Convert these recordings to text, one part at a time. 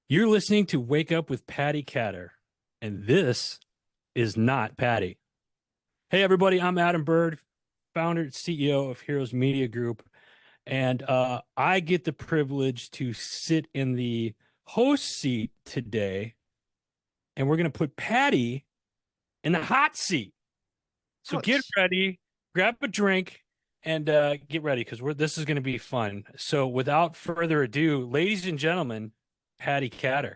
You're listening to Wake Up with Patti Katter, and this is not Patti. Hey, everybody, I'm Adam Bird, founder and CEO of Heroes Media Group, and I get the privilege to sit in the host seat today, and we're going to put Patti in the hot seat. So get Ouch. ready, grab a drink, and get ready because this is going to be fun. So, without further ado, ladies and gentlemen, Patti Katter.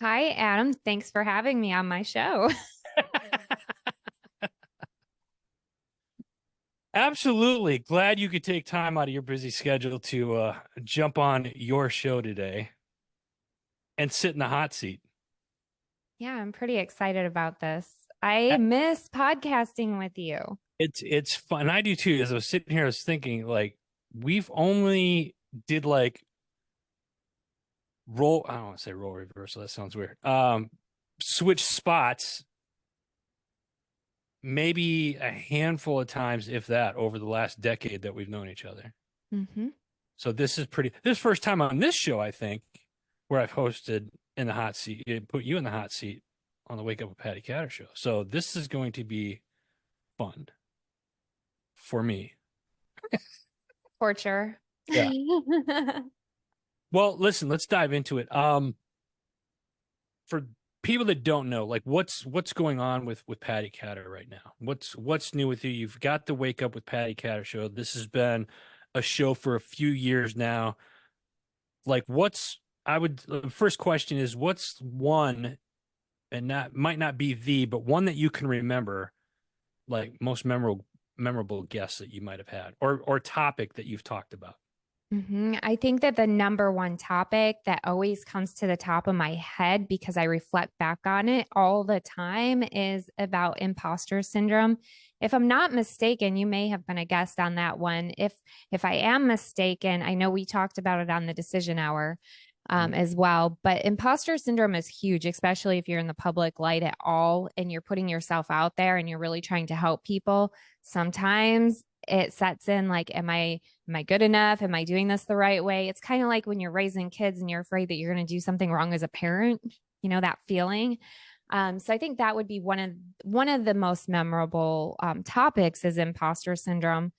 Hi, Adam. Thanks for having me on my show. Absolutely. Glad you could take time out of your busy schedule to jump on your show today and sit in the hot seat. Yeah, I'm pretty excited about this. I miss podcasting with you. It's fun. I do too. As I was sitting here, I was thinking like we've only did like roll. I don't want to say role reversal. That sounds weird. Switch spots maybe a handful of times, if that, over the last decade that we've known each other. Hmm. So this is first time on this show, I think, where I've hosted in the hot seat, put you in the hot seat on the Wake Up with Patti Katter show. So this is going to be fun for me. Torture. Yeah. Well, listen, let's dive into it. For people that don't know, like what's going on with Patti Katter right now? What's new with you? You've got the Wake Up with Patti Katter show. This has been a show for a few years now. Like the first question is what's one, and that might not be but one that you can remember, like most memorable guests that you might have had, or topic that you've talked about. I think that the number one topic that always comes to the top of my head because I reflect back on it all the time is about imposter syndrome. If I'm not mistaken, you may have been a guest on that one. If I am mistaken, I know we talked about it on the decision hour as well, but imposter syndrome is huge, especially if you're in the public light at all and you're putting yourself out there and you're really trying to help people. Sometimes it sets in like, am I good enough? Am I doing this the right way? It's kind of like when you're raising kids and you're afraid that you're going to do something wrong as a parent, that feeling. So I think that would be one of the most memorable topics is imposter syndrome.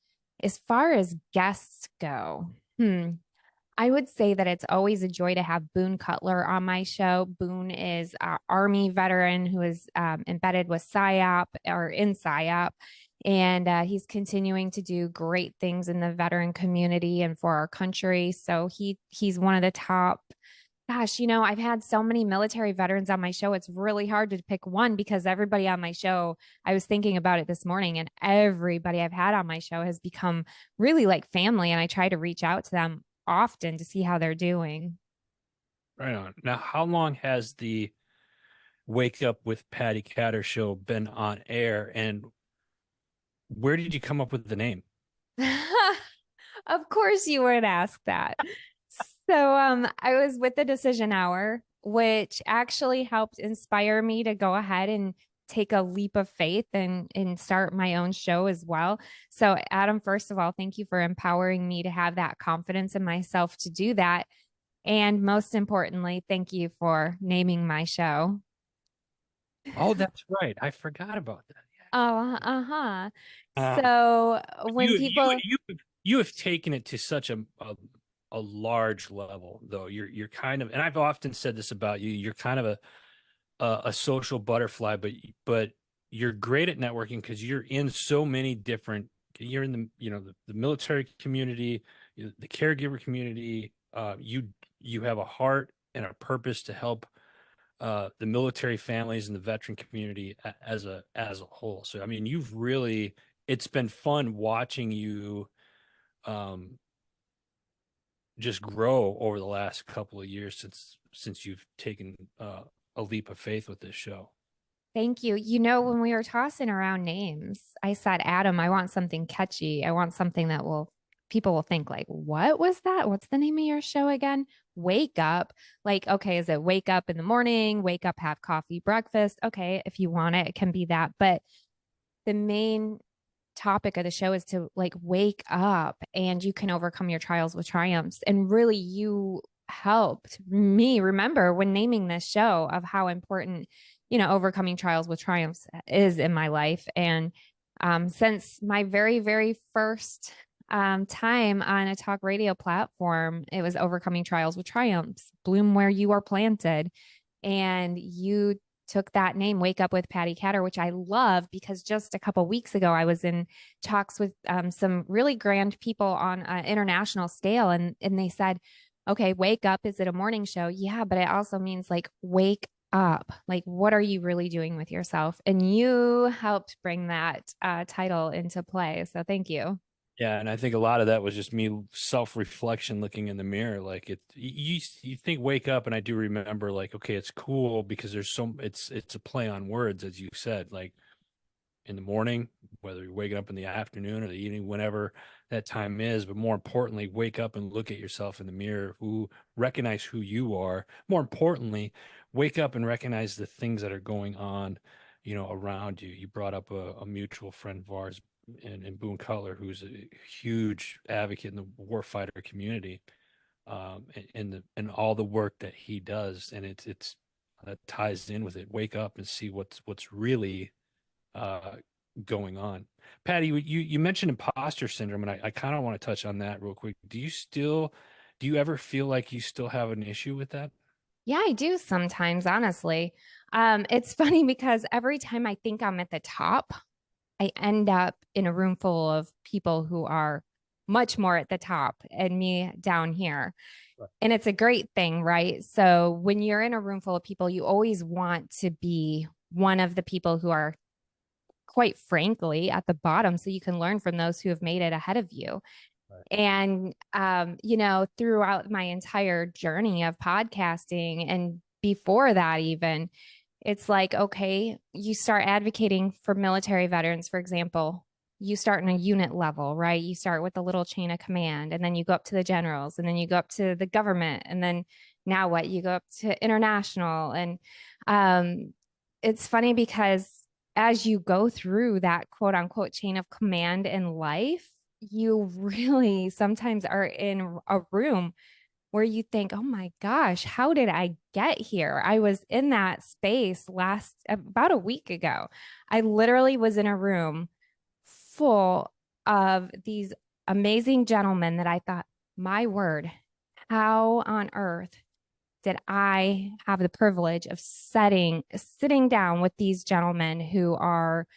As far as guests go, I would say that it's always a joy to have Boone Cutler on my show. Boone is an Army veteran who is embedded with PSYOP or in PSYOP. And he's continuing to do great things in the veteran community and for our country. So he's one of the top. Gosh, I've had so many military veterans on my show. It's really hard to pick one because everybody on my show, I was thinking about it this morning, and everybody I've had on my show has become really like family. And I try to reach out to them often to see how they're doing. Right on. Now, how long has the Wake Up with Patti Katter show been on air, and where did you come up with the name? Of course you would ask that. So I was with the decision hour, which actually helped inspire me to go ahead and take a leap of faith and start my own show as well. So Adam, first of all, thank you for empowering me to have that confidence in myself to do that. And most importantly, thank you for naming my show. Oh, that's right. I forgot about that. Oh, uh-huh. Um, So when you you people you have taken it to such a large level, though. You're kind of, and I've often said this about you. You're kind of a social butterfly, but you're great at networking because you're in so many different. You're in the military community, the caregiver community. You have a heart and a purpose to help the military families and the veteran community as a whole. So I mean, it's been fun watching you um, just grow over the last couple of years since you've taken a leap of faith with this show. Thank you. When we were tossing around names, I said, Adam, I want something catchy. I want something that people will think like, what was that? What's the name of your show again? Wake up. Like, okay, is it wake up in the morning, wake up, have coffee, breakfast? Okay, if you want it, it can be that. But the main topic of the show is to like wake up and you can overcome your trials with triumphs. And really, you helped me remember when naming this show of how important, overcoming trials with triumphs is in my life. And since my very, very first time on a talk radio platform, it was overcoming trials with triumphs, bloom where you are planted. And you took that name, Wake Up with Patti Katter, which I love because just a couple weeks ago I was in talks with some really grand people on an international scale, and they said, "Okay, wake up. Is it a morning show? Yeah, but it also means like wake up. Like, what are you really doing with yourself?" And you helped bring that title into play. So thank you. Yeah, and I think a lot of that was just me self-reflection, looking in the mirror. Like you think wake up, and I do remember like, okay, it's cool because it's a play on words, as you said, like in the morning, whether you're waking up in the afternoon or the evening, whenever that time is. But more importantly, wake up and look at yourself in the mirror, who recognize who you are. More importantly, wake up and recognize the things that are going on, around you. You brought up a mutual friend of ours in Boone Cutler, who's a huge advocate in the warfighter community, and all the work that he does, and it's that ties in with it. Wake up and see what's really uh, going on. Patti, you mentioned imposter syndrome, and I kind of want to touch on that real quick. Do you ever feel like you still have an issue with that? Yeah, I do sometimes, honestly. It's funny because every time I think I'm at the top, I end up in a room full of people who are much more at the top and me down here. Right. And it's a great thing, right? So when you're in a room full of people, you always want to be one of the people who are, quite frankly, at the bottom so you can learn from those who have made it ahead of you. Right. And, throughout my entire journey of podcasting and before that, even, it's like, okay, you start advocating for military veterans, for example. You start in a unit level, right? You start with a little chain of command, and then you go up to the generals, and then you go up to the government, and then now what? You go up to international. And um, it's funny because as you go through that quote unquote chain of command in life, you really sometimes are in a room where you think, oh my gosh, how did I get here? I was in that space last about a week ago. I literally was in a room full of these amazing gentlemen that I thought, my word, how on earth did I have the privilege of sitting down with these gentlemen who are,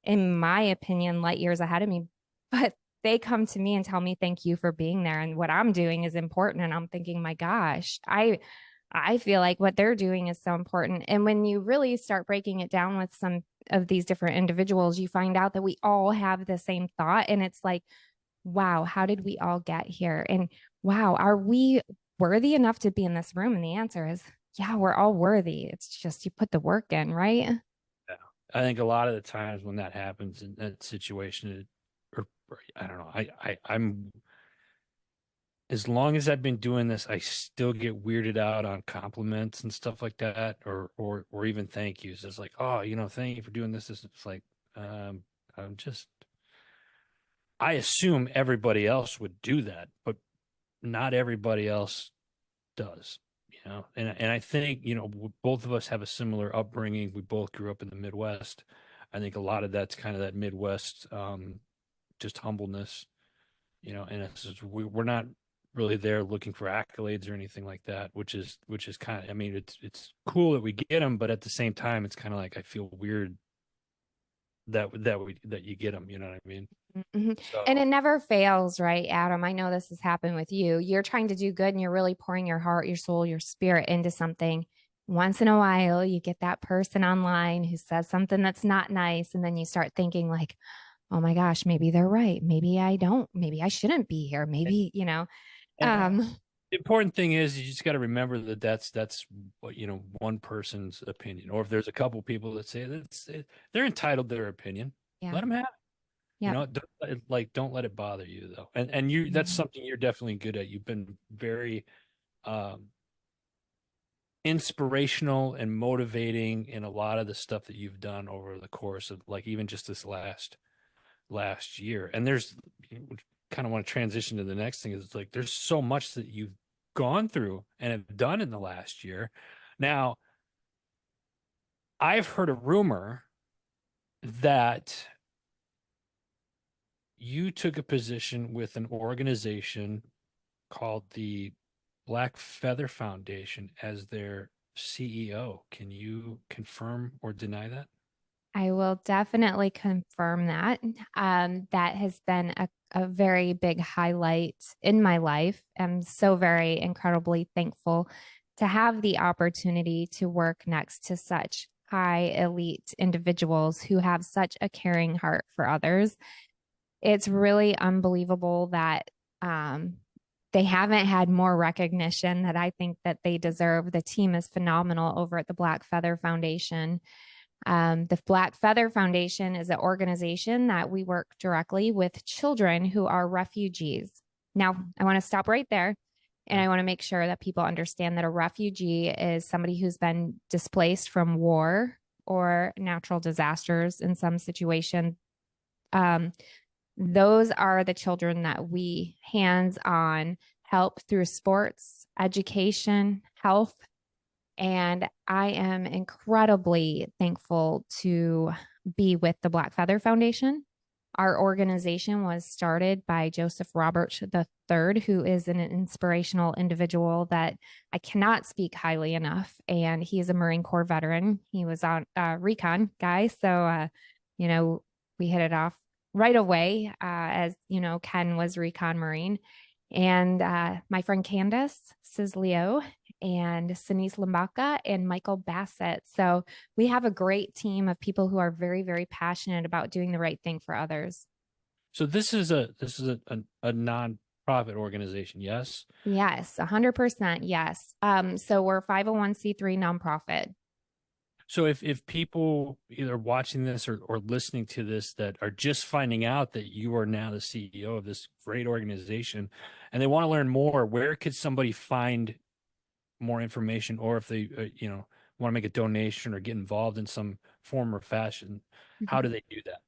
in my opinion, light years ahead of me, but they come to me and tell me thank you for being there and what I'm doing is important. And I'm thinking, my gosh, I feel like what they're doing is so important. And when you really start breaking it down with some of these different individuals, you find out that we all have the same thought. And it's like, wow, how did we all get here? And wow, are we worthy enough to be in this room? And the answer is, yeah, we're all worthy. It's just you put the work in, right? Yeah. I think a lot of the times when that happens in that situation, or I don't know, I'm as long as I've been doing this, I still get weirded out on compliments and stuff like that, or even thank yous. It's like, oh, thank you for doing this. It's like, um, I'm just, I assume everybody else would do that, but not everybody else does, and I think, both of us have a similar upbringing. We both grew up in the Midwest. I think a lot of that's kind of that Midwest, just humbleness, and we're not really there looking for accolades or anything like that, which is kind of, I mean, it's cool that we get them, but at the same time, it's kind of like I feel weird that you get them. You know what I mean? Mhm. And So it never fails, right, Adam? I know this has happened with you. You're trying to do good and you're really pouring your heart, your soul, your spirit into something. Once in a while, you get that person online who says something that's not nice. And then you start thinking, like, oh my gosh, maybe they're right. Maybe I don't. Maybe I shouldn't be here. Maybe. and Um, the important thing is you just got to remember that that's what, one person's opinion, or if there's a couple people that say they're entitled to their opinion, yeah. let them have it. Yep. Don't let it bother you though. And that's Mhm. something you're definitely good at. You've been very um inspirational and motivating in a lot of the stuff that you've done over the course of, like, even just this last year. And there's kind of want to transition to the next thing, is like there's so much that you've gone through and have done in the last year. Now, I've heard a rumor that you took a position with an organization called the Black Feather Foundation as their CEO. Can you confirm or deny that? I will definitely confirm that. That has been a very big highlight in my life. I'm so very incredibly thankful to have the opportunity to work next to such high elite individuals who have such a caring heart for others. It's really unbelievable that um, they haven't had more recognition that I think that they deserve. The team is phenomenal over at the Black Feather Foundation. The Black Feather Foundation is an organization that we work directly with children who are refugees. Now, I want to stop right there. And Okay. I want to make sure that people understand that a refugee is somebody who's been displaced from war or natural disasters in some situation. Um, those are the children that we hands on help through sports, education, health, and I am incredibly thankful to be with the Black Feather Foundation. Our organization was started by Joseph Roberts III, who is an inspirational individual that I cannot speak highly enough. And he is a Marine Corps veteran. He was on recon guy. So, you know, we hit it off right away, as, you know, Ken was recon Marine. And my friend Candace Sisleo and Sinise Lambaka and Michael Bassett. So we have a great team of people who are very, very passionate about doing the right thing for others. So this is a non-profit organization, yes? Yes, 100%. Yes. So we're 501c3 nonprofit. So if people either watching this or listening to this that are just finding out that you are now the CEO of this great organization and they want to learn more, where could somebody find more information, or if they want to make a donation or get involved in some form or fashion, how do Mhm. they do that?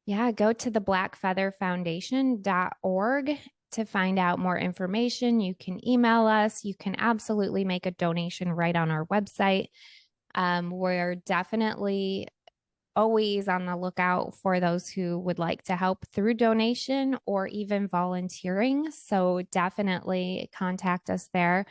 Yeah, go to the blackfeatherfoundation.org to find out more information. You can email us. You can absolutely make a donation right on our website. We're definitely always on the lookout for those who would like to help through donation or even volunteering. So definitely contact us there.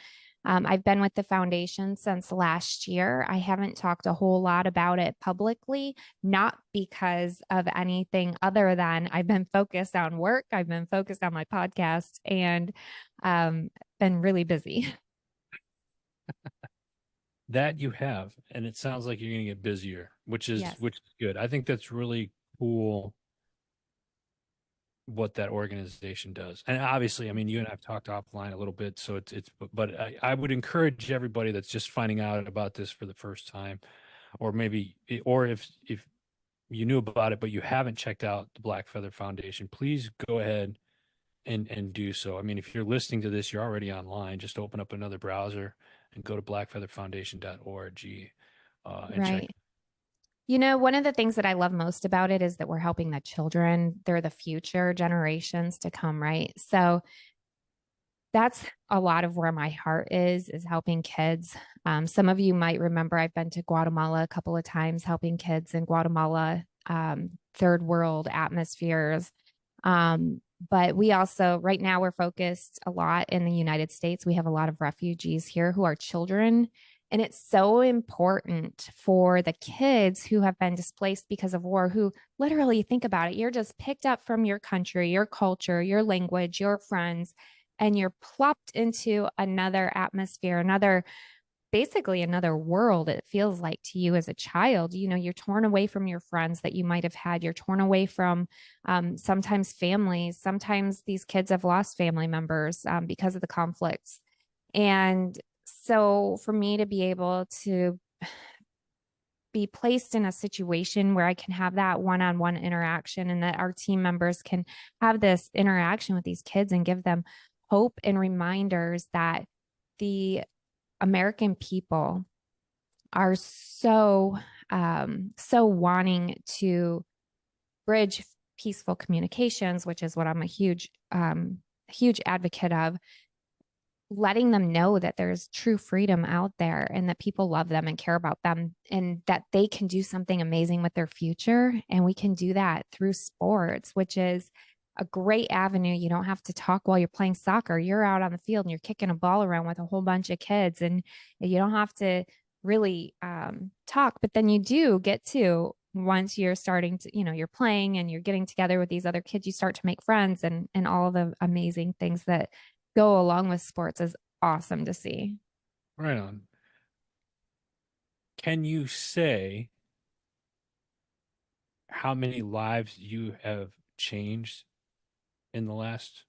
I've been with the foundation since last year. I haven't talked a whole lot about it publicly, not because of anything other than I've been focused on work, I've been focused on my podcast, and um, been really busy. That you have, and it sounds like you're going to get busier, which is Yes. which is good. I think that's really cool what that organization does. And obviously, I mean, you and I've talked offline a little bit, so but I would encourage everybody that's just finding out about this for the first time, or maybe, or if you knew about it but you haven't checked out the Black Feather Foundation, please go ahead and do so. I mean, if you're listening to this, you're already online. Just open up another browser and go to blackfeatherfoundation.org and check. Right. You know, one of the things that I love most about it is that we're helping the children. They're the future generations to come, right? So that's a lot of where my heart is helping kids. Some of you might remember I've been to Guatemala a couple of times helping kids in Guatemala, third world atmospheres. But we also, right now, we're focused a lot in the United States. We have a lot of refugees here who are children. And it's so important for the kids who have been displaced because of war, who literally think about it. You're just picked up from your country, your culture, your language, your friends, and you're plopped into another atmosphere, another basically another world, it feels like to you as a child. You know, you're torn away from your friends that you might have had. You're torn away from sometimes families. Sometimes these kids have lost family members because of the conflicts. And so for me to be able to be placed in a situation where I can have that one on one interaction and that our team members can have this interaction with these kids and give them hope and reminders that the American people are so wanting to bridge peaceful communications, which is what I'm a huge advocate of. letting them know that there's true freedom out there and that people love them and care about them and that they can do something amazing with their future. And we can do that through sports, which is a great avenue. You don't have to talk while you're playing soccer. You're out on the field and you're kicking a ball around with a whole bunch of kids, and you don't have to really talk. But then you do get to, once you're starting to, you're playing and you're getting together with these other kids, you start to make friends, and all of the amazing things that go along with sports is awesome to see. Right on. Can you say how many lives you have changed in the last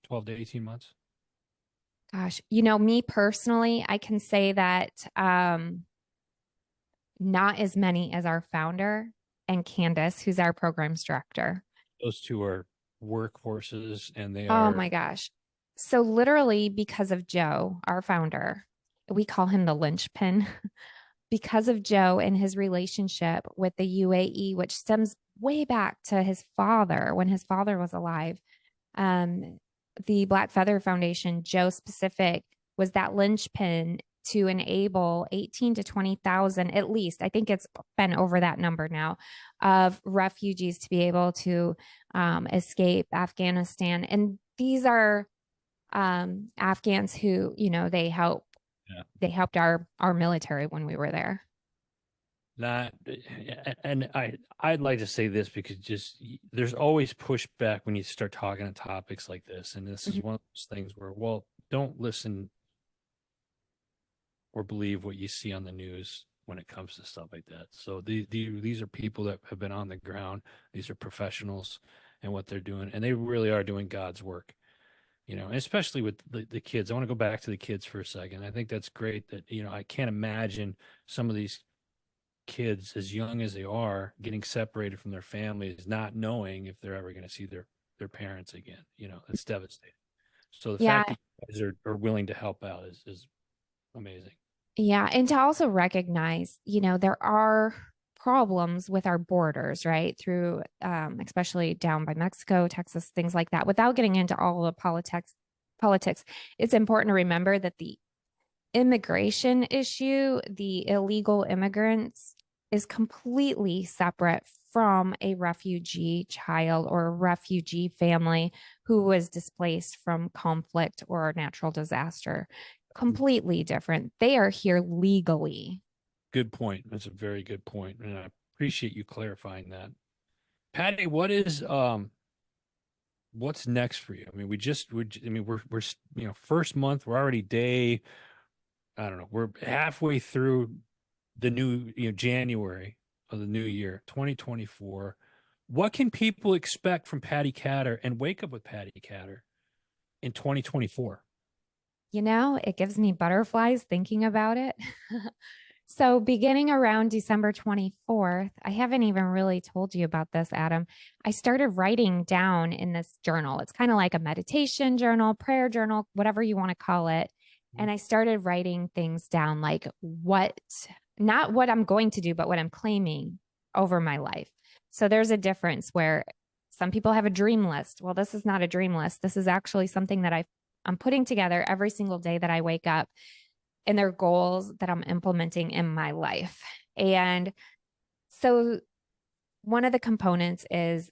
12 to 18 months? Gosh, me personally, I can say that not as many as our founder and Candace, who's our programs director. Those two are workhorses and they Oh are, my gosh. So literally because of Joe, our founder, we call him the linchpin. Because of Joe and his relationship with the UAE, which stems way back to his father when his father was alive. Um, the Black Feather Foundation, Joe specific, was that linchpin to enable 18 to 20,000, at least, I think it's been over that number now, of refugees to be able to escape Afghanistan. And these are Afghans who, yeah, they helped our military when we were there. not, and I'd like to say this because just there's always pushback when you start talking on topics like this. And this is Mhm. one of those things where, well, don't listen or believe what you see on the news when it comes to stuff like that. So these are people that have been on the ground. These are professionals and what they're doing, and they really are doing God's work. And especially with the kids. I want to go back to the kids for a second. I think that's great that, I can't imagine some of these kids as young as they are getting separated from their families, not knowing if they're ever going to see their parents again. It's devastating. So the Yeah, fact that you guys are willing to help out is amazing. yeah. And to also recognize, there are problems with our borders, right? Through, especially down by Mexico, Texas, things like that. Without getting into all the politics, it's important to remember that the immigration issue, the illegal immigrants, is completely separate from a refugee child or a refugee family who was displaced from conflict or natural disaster. Completely different. They are here legally. Good point. That's a very good point, and I appreciate you clarifying that. Patty, what's next for you? I mean, I mean, we're first month, we're already day, I don't know, we're halfway through the new, January of the new year, 2024. What can people expect from Patti Katter and Wake Up with Patti Katter in 2024? It gives me butterflies thinking about it. So, beginning around December 24th, I haven't even really told you about this, Adam. I started writing down in this journal. It's kind of like a meditation journal, prayer journal, whatever you want to call it. And I started writing things down like not what I'm going to do, but what I'm claiming over my life. So, there's a difference where some people have a dream list. Well, this is not a dream list. This is actually something that I'm putting together every single day that I wake up, and their goals that I'm implementing in my life. And so one of the components is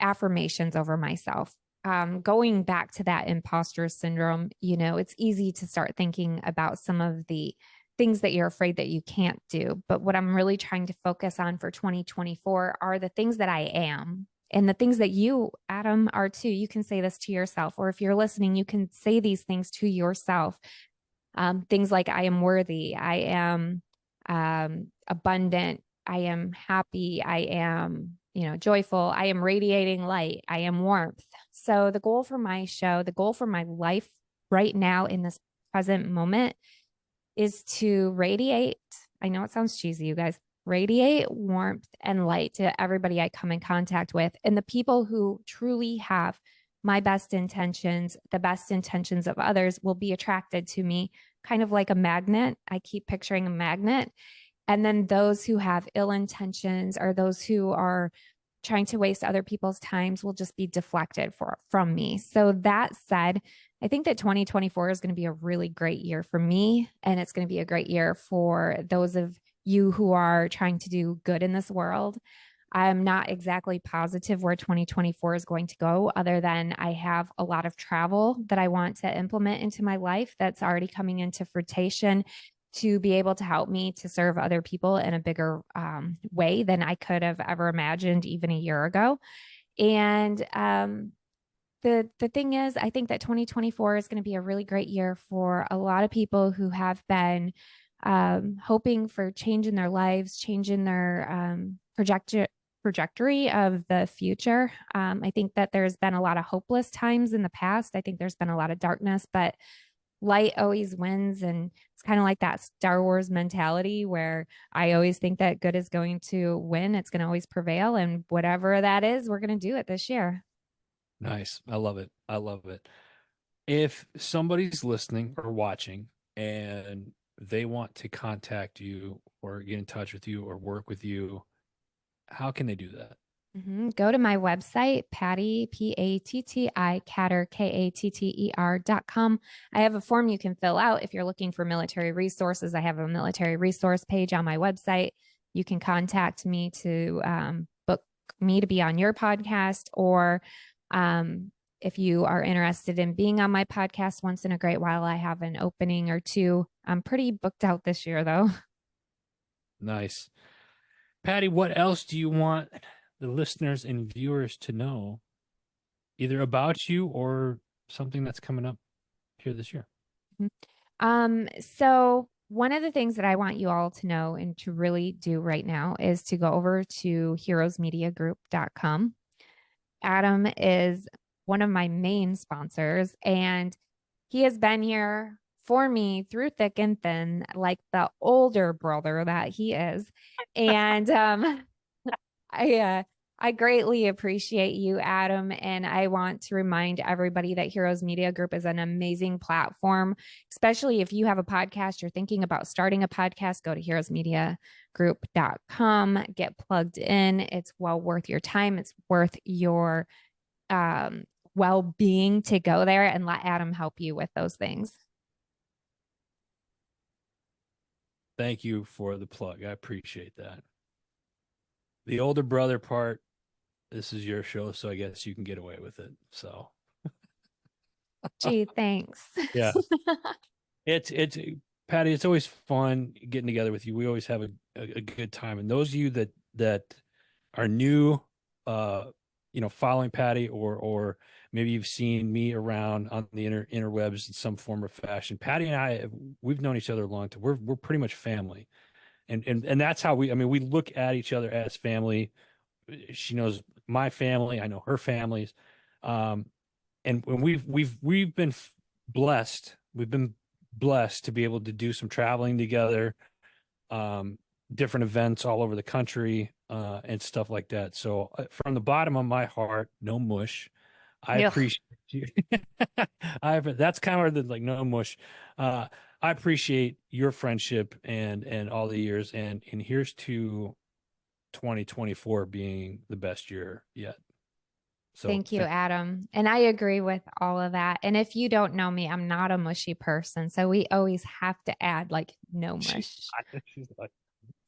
affirmations over myself. Going back to that imposter syndrome, it's easy to start thinking about some of the things that you're afraid that you can't do. But what I'm really trying to focus on for 2024 are the things that I am. And the things that you, Adam, are too. You can say this to yourself, or if you're listening, you can say these things to yourself. Things like I am worthy, I am abundant, I am happy, I am, joyful, I am radiating light, I am warmth. So the goal for my show, the goal for my life right now in this present moment is to radiate. I know it sounds cheesy, you guys. Radiate warmth and light to everybody I come in contact with. And the people who truly have my best intentions, the best intentions of others will be attracted to me, kind of like a magnet. I keep picturing a magnet. And then those who have ill intentions or those who are trying to waste other people's times will just be deflected from me. So that said, I think that 2024 is going to be a really great year for me, and it's going to be a great year for those of you who are trying to do good in this world. I'm not exactly positive where 2024 is going to go, other than I have a lot of travel that I want to implement into my life that's already coming into fruition to be able to help me to serve other people in a bigger way than I could have ever imagined even a year ago. And the thing is, I think that 2024 is going to be a really great year for a lot of people who have been hoping for change in their lives, change in their trajectory of the future. I think that there's been a lot of hopeless times in the past. I think there's been a lot of darkness, but light always wins. And it's kind of like that Star Wars mentality where I always think that good is going to win. It's going to always prevail. And whatever that is, we're going to do it this year. Nice. I love it. I love it. If somebody's listening or watching and they want to contact you or get in touch with you or work with you, how can they do that? Go to my website, Patti, Patti, Katter, Katter.com. I have a form you can fill out if you're looking for military resources. I have a military resource page on my website. You can contact me to book me to be on your podcast, or if you are interested in being on my podcast once in a great while, I have an opening or two. I'm pretty booked out this year, though. Nice. Patti, what else do you want the listeners and viewers to know, either about you or something that's coming up here this year? So one of the things that I want you all to know and to really do right now is to go over to heroesmediagroup.com. Adam is one of my main sponsors, and he has been here for me through thick and thin, like the older brother that he is. And I I greatly appreciate you, Adam, and I want to remind everybody that Heroes Media Group is an amazing platform, especially if you have a podcast, you're thinking about starting a podcast, go to heroesmediagroup.com, get plugged in. It's well worth your time. It's worth your well-being to go there and let Adam help you with those things. Thank you for the plug. I appreciate that. The older brother part, this is your show, so I guess you can get away with it. So, Gee, thanks. yeah, it's Patti. It's always fun getting together with you. We always have a good time. And those of you that are new, following Patti, or maybe you've seen me around on the interwebs in some form or fashion. Patti and I, we've known each other a long time. We're pretty much family, and that's how we. I mean, we look at each other as family. She knows my family. I know her families. And when we've been blessed. We've been blessed to be able to do some traveling together, different events all over the country, and stuff like that. So from the bottom of my heart, no mush. I Ugh. appreciate you. That's kind of the, like, no mush. I appreciate your friendship and all the years, and here's to 2024 being the best year yet. So Thank you, Adam. And I agree with all of that. And if you don't know me, I'm not a mushy person. So we always have to add like no mush. she's like,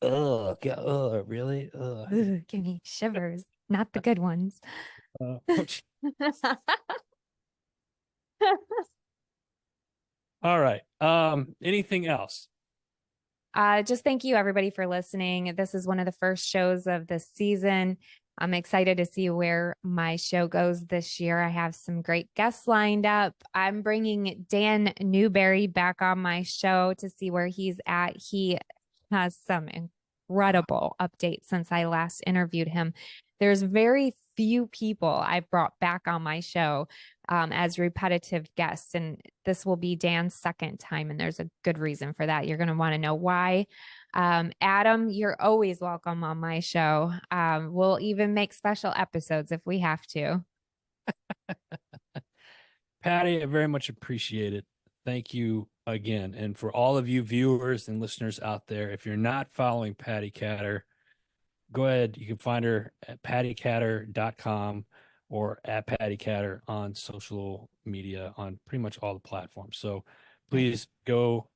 really? Ugh, give me shivers, not the good ones. Uh, all right. Anything else? Just thank you, everybody, for listening. This is one of the first shows of the season. I'm excited to see where my show goes this year. I have some great guests lined up. I'm bringing Dan Newberry back on my show to see where he's at. He has some incredible updates since I last interviewed him. There's very few people I've brought back on my show as repetitive guests, and this will be Dan's second time, and there's a good reason for that. You're going to want to know why. Adam, you're always welcome on my show. We'll even make special episodes if we have to. Patti, I very much appreciate it. Thank you again. And for all of you viewers and listeners out there, if you're not following Patti Katter, go ahead. You can find her at pattykatter.com or at Patti Katter on social media on pretty much all the platforms. So Right. please go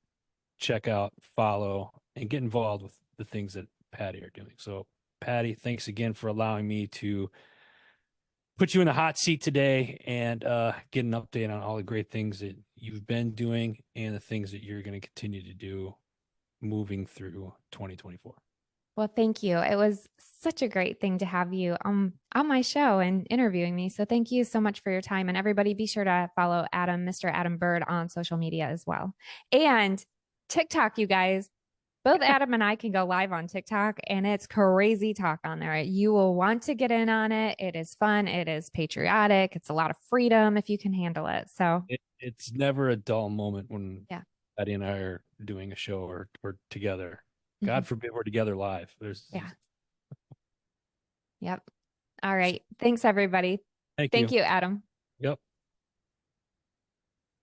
check out, follow, and get involved with the things that Patti are doing. So, Patti, thanks again for allowing me to put you in the hot seat today and get an update on all the great things that you've been doing and the things that you're going to continue to do moving through 2024. Well, thank you. It was such a great thing to have you on my show and interviewing me. So thank you so much for your time. And everybody be sure to follow Adam, Mr. Adam Bird on social media as well. And TikTok, you guys. Both Adam and I can go live on TikTok and it's crazy talk on there. You will want to get in on it. It is fun. It is patriotic. It's a lot of freedom if you can handle it. So, It's never a dull moment when yeah. Patti and I are doing a show or together. Mhm. God forbid we're together live. Yeah. Yep. All right. Thanks, everybody. Thank Thank you. you, Adam. Yep.